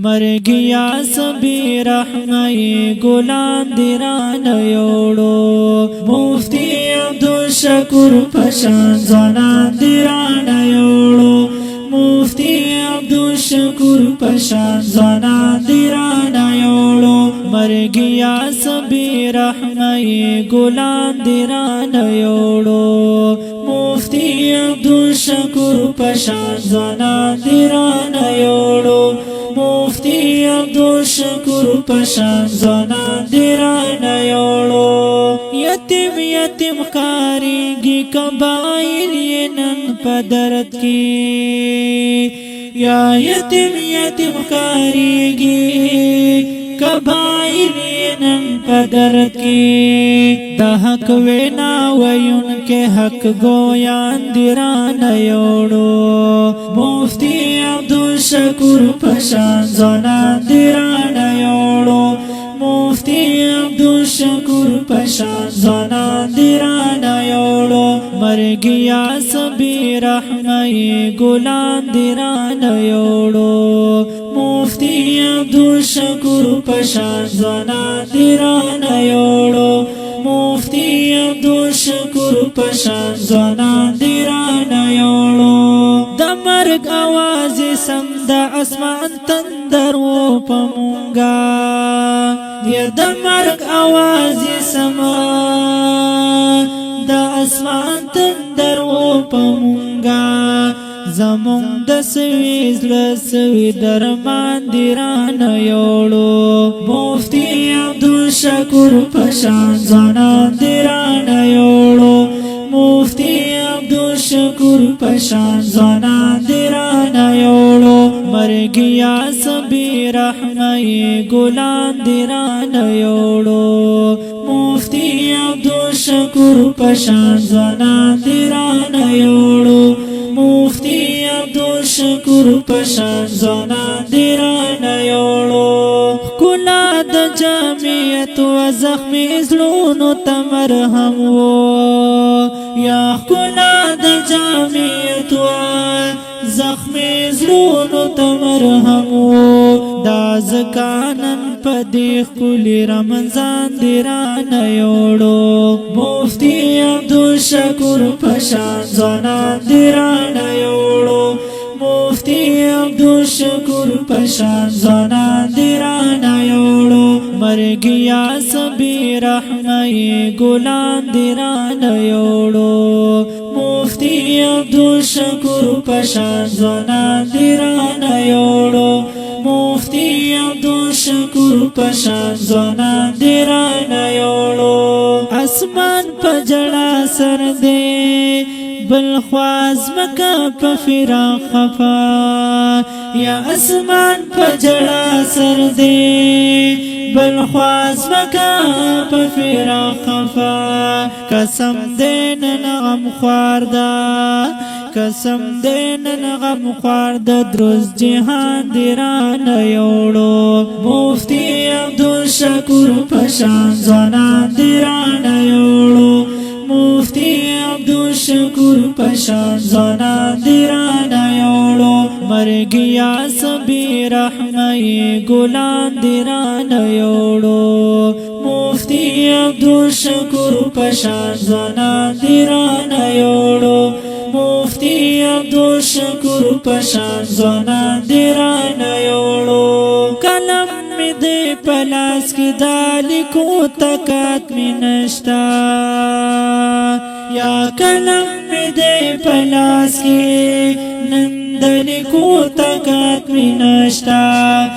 مرگیا سبی رحمه گلان دیران یوڑو مفتی عبدالشکور پشان زنان دیران یوڑو مفتی عبدالشکور پشان زنان دیران یوڑو مرگیا سبی رحمه گلان دیران یوڑو مفتی عبدالشکور پشان زنان دیران یوڑو مفتی عبدالشکور پشان زنان دیران یوڑو یتیم یتیم کاریگی قبائل نن پدرت کی یا یتیم یتیم کاریگی قبائل نن پدرت کی دا حق وینا ویون کے حق گویان دیران یوڑو مفتی عبدالشکور پشان زنان دیران یوڑو مفتی عبدالشکور پشان زنان دیران یوڑو مرگیا سبی رحمه گلان دیران یوڑو مفتی عبدالشکور پشان زنان دیران یوڑو مفتی عبدالشکور پشان زنان دیران یوڑو دا مرگ آواز سم دا اسمان تندر و پمونگا یا دا مرگ آواز سم دا اسمان تندر و پمونگا زمون د سویز لسوی درمان دیران یوڑو مفتی عبدالشکور پشان زنان دیران یوڑو مفتی عبدالشکور پشان زنان دیران یوڑو مرگیا سبی رحمه گلان دیران یوڑو مفتی عبدالشکور پشان زنان دیران یوڑو مفتی عبدالشکور پشان زنان دیران یوڑو کلا د جامعیت و زخمی زلونو تمرهم و یا کلا د جامعیت و زخمی زلونو تمرهم و دا زکانن پدیخ کلی رمضان دیران یوڑو مفتی عبدالشکور پشان زنان دیران یوڑو مفتی عبدالشکور پشان زنان دیران یوڑو مرگیا سبی رحمه گلان دیران یوڑو مفتی عبدالشکور پشان زنان دیران یوڑو مفتی عبدالشکور پشان زنان دیران یوڑو اسمان پجڑا سر دے بلخواز مکا پفرا خفا یا اسمان پجڑا سر دے بلخواز مکا پفرا خفا قسم دین نغم خواردا قسم دین نغم خواردا دروز جہان دیران یوڑو مفتی عبدالشکور پشان زنان دیران یوڑو مفتی عبدالشکور پشان زنان دیران یوڑو مرگیا سبی رحمه گلان دیران یوڑو مفتی عبدالشکور پشان زنان دیران یوڑو مفتی عبدالشکور پشان زنان دیران یوڑو کلم می دے پلاس کی دالی کو تکات می نشتا یا کلم می دے پلاس کی نندلی کو تکات می نشتا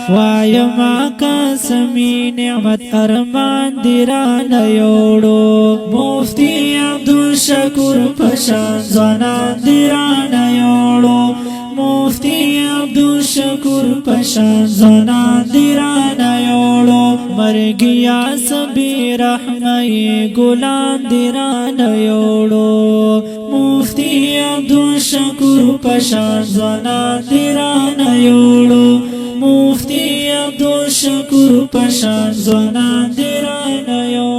وایم آقا سمی نعمت ارمان دیران یوڑو مفتی عبدالشکور پشان زنان دیران یوڑو مفتی عبدالشکور پشان زنان دیران یوڑو مرگیا سبی رحمه گلان دیران یوڑو مفتی عبدالشکور پشان زنان دیران یوڑو مفتی عبدالشکور پشان زنان دیران یوڑو